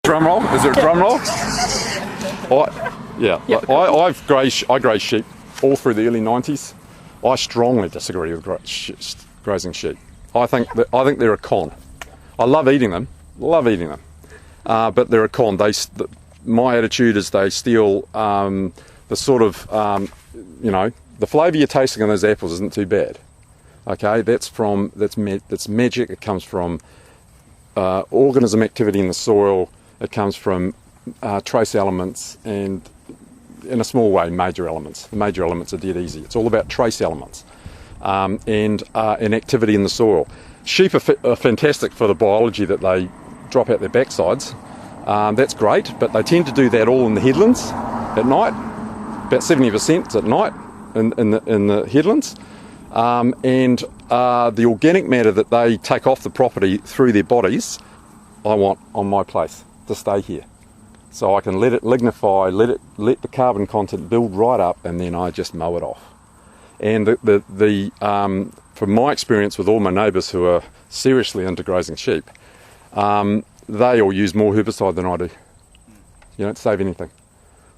Drum roll? Is there a drum roll? I grazed sheep all through the early 90s. I strongly disagree with grazing sheep. I think they're a con. I love eating them, but they're a con. My attitude is they steal the sort of, the flavour you're tasting on those apples isn't too bad. Okay, that's magic. It comes from organism activity in the soil. It comes from trace elements and, in a small way, major elements. The major elements are dead easy. It's all about trace elements and activity in the soil. Sheep are fantastic for the biology that they drop out their backsides. That's great, but they tend to do that all in the headlands at night. About 70% at night in the headlands. And the organic matter that they take off the property through their bodies, I want on my place to stay here. So I can let it lignify, let the carbon content build right up, and then I just mow it off. And from my experience with all my neighbours who are seriously into grazing sheep, they all use more herbicide than I do. You don't save anything.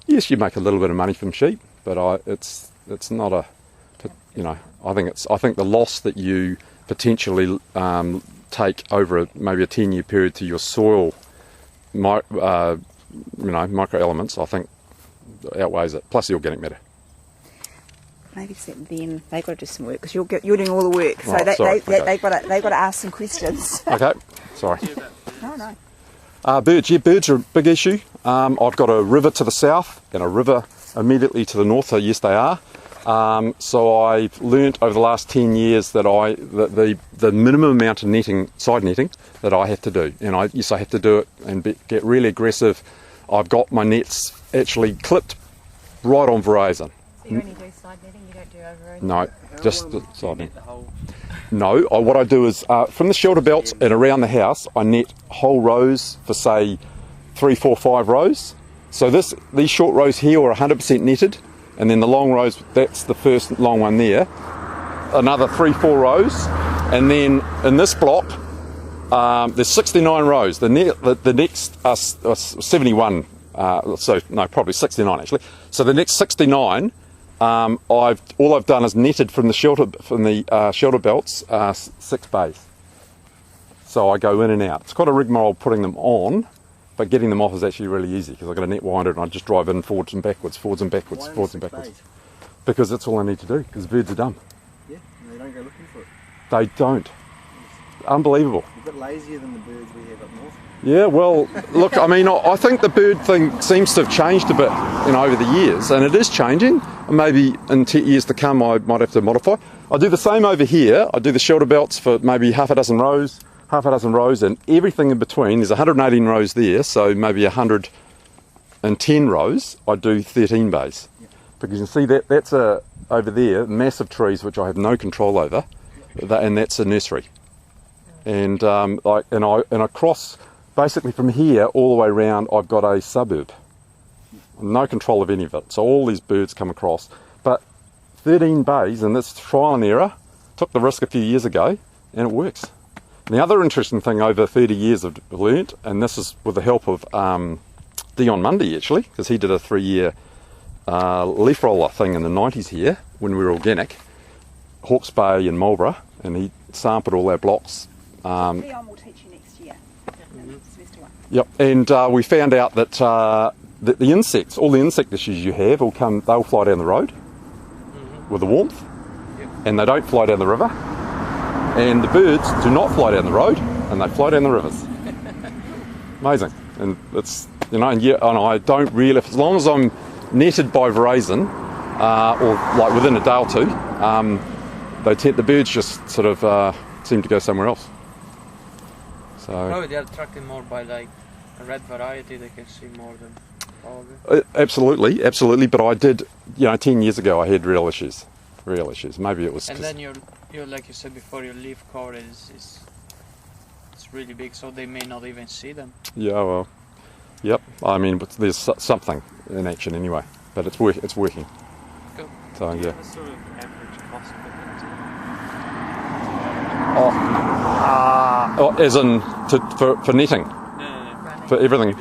Yes, you make a little bit of money from sheep, but it's not a, I think the loss that you potentially take over maybe a 10-year period to your soil, micro elements, I think outweighs it. Plus the organic matter. Maybe it's them. They've got to do some work because you're doing all the work. So they've got to ask some questions. Okay, sorry. No. Birds. Yeah, birds are a big issue. I've got a river to the south and a river immediately to the north. So yes, they are. So I've learnt over the last 10 years that the minimum amount of netting, side netting, that I have to do, and I have to do it and get really aggressive. I've got my nets actually clipped right on Verizon. So you only do side netting, you don't do over? No, just the side net. No, what I do is from the shelter belts and around the house, I net whole rows for say 3, 4, 5 rows. So these short rows here are 100% netted. And then the long rows, that's the first long one there. Another 3, 4 rows. And then in this block, there's 69 rows. The next 71, probably 69 actually. So the next 69, all I've done is netted from the shelter belts 6 bays. So I go in and out. It's quite a rigmarole putting them on, but getting them off is actually really easy because I've got a net winder and I just drive in forwards and backwards. Bays? Because that's all I need to do, because birds are dumb. Yeah, and they don't go looking for it. They don't. Unbelievable. You're a bit lazier than the birds we have up north. Yeah, well, look, I mean, I think the bird thing seems to have changed a bit, over the years, and it is changing. Maybe in 10 years to come I might have to modify. I do the same over here. I do the shelter belts for maybe half a dozen rows, and everything in between. There's 118 rows there, so maybe 110 rows. I do 13 bays. Yeah. Because you can see that's over there, massive trees which I have no control over, and that's a nursery. And across, basically from here all the way around, I've got a suburb. No control of any of it. So all these birds come across. But 13 bays, and this trial and error, took the risk a few years ago, and it works. And the other interesting thing over 30 years I've learnt, and this is with the help of Dion Mundy actually, because he did a 3-year leaf roller thing in the 90s here when we were organic, Hawke's Bay and Marlborough, and he sampled all our blocks. Leon will teach you next year. Semester 1. Yep, and we found out that the insects, all the insect issues you have, they'll fly down the road with the warmth, and they don't fly down the river. And the birds do not fly down the road, and they fly down the rivers. Amazing. And it's, and I don't really, as long as I'm netted by Verizon, or like within a day or two, the birds just sort of seem to go somewhere else. So probably they're attracted more by like a red variety, they can see more than all of it. Absolutely. But I did, 10 years ago I had real issues. Maybe it was. And then you're like you said before, your leaf cover is really big, so they may not even see them. Yeah, well, yep. I mean, but there's something in action anyway, but it's working. Cool. So yeah. What's sort of average cost of it? As in for netting, No. for everything.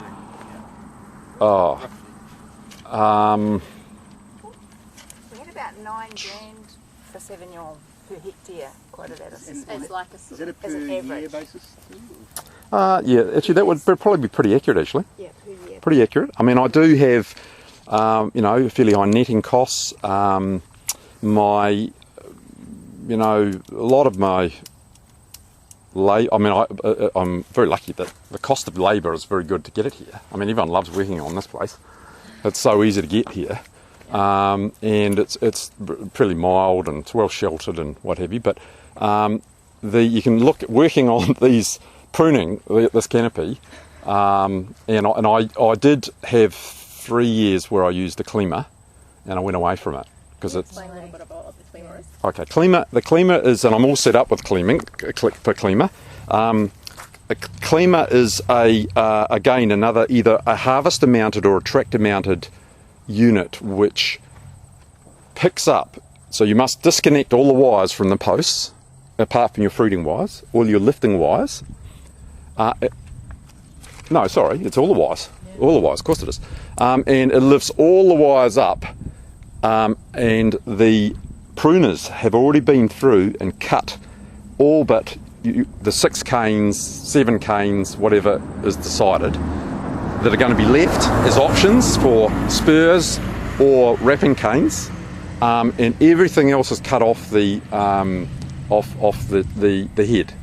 Oh, We had about $9,000 for Sauvignon per hectare quoted at us. It's like a Is that a per As an year average. basis? yeah, actually that would probably be pretty accurate actually. Yeah, per year. Pretty accurate. I mean, I do have, you know, fairly high netting costs. You know, a lot of my I'm very lucky that the cost of labour is very good to get it here. I mean, everyone loves working on this place. It's so easy to get here, and it's pretty mild and it's well sheltered and what have you. But you can look at working on these pruning this canopy, and I did have 3 years where I used the Klima, and I went away from it because it's. Explain a little bit about what the Klima is. Okay, the Klima is, and I'm all set up with Klima. A Klima is again another either a harvester mounted or a tractor mounted unit which picks up. So you must disconnect all the wires from the posts, apart from your fruiting wires, all your lifting wires. No, sorry, it's all the wires. Yeah. All the wires, of course it is. And it lifts all the wires up, and the pruners have already been through and cut all but the 6 canes, 7 canes, whatever is decided, that are going to be left as options for spurs or wrapping canes, and everything else is cut off the head.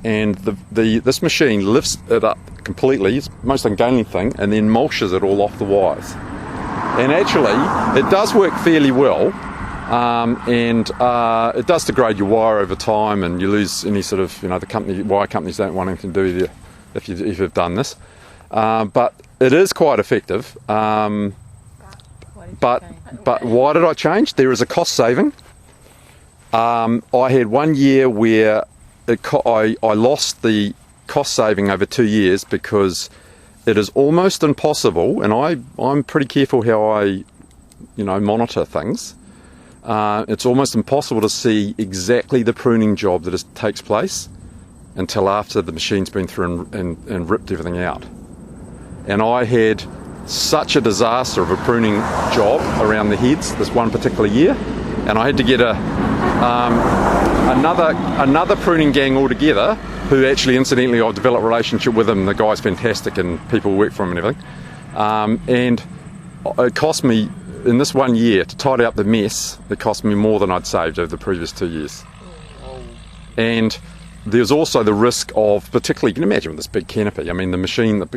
And this machine lifts it up completely, it's the most ungainly thing, and then mulches it all off the wires. And actually, it does work fairly well, and it does degrade your wire over time, and you lose any sort of, you know, the wire companies don't want anything to do with you if you've done this. But it is quite effective. But why did I change? There is a cost saving. I had 1 year where I lost the cost saving over 2 years because it is almost impossible, and I'm pretty careful how I, you know, monitor things. It's almost impossible to see exactly the pruning job that takes place until after the machine's been through and ripped everything out. And I had such a disaster of a pruning job around the heads this one particular year, and I had to get another pruning gang altogether, who actually, incidentally, I've developed a relationship with him. The guy's fantastic and people work for him and everything. And it cost me, in this 1 year, to tidy up the mess, it cost me more than I'd saved over the previous 2 years. And there's also the risk of, particularly, you can imagine with this big canopy, I mean, the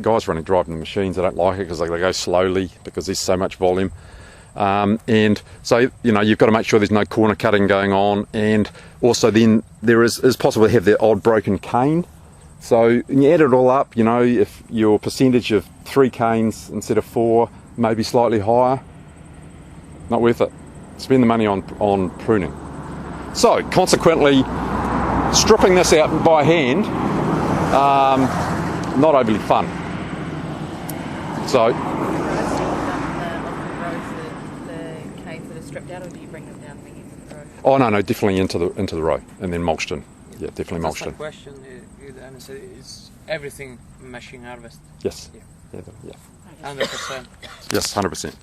guys driving the machines, they don't like it because they go slowly because there's so much volume. And so, you know, you've got to make sure there's no corner cutting going on, and also then there is possible to have the odd broken cane. So when you add it all up, you know, if your percentage of 3 canes instead of 4 may be slightly higher, not worth it. Spend the money on pruning. So consequently, stripping this out by hand, not overly fun. So the canes that are stripped out, or do you bring them down and bring into the row? oh no, definitely into the row and then mulched in. Yeah, definitely mulched in. That's the question. Is everything machine harvest? Yes. Yeah. Yeah. 100%. Yes, 100%.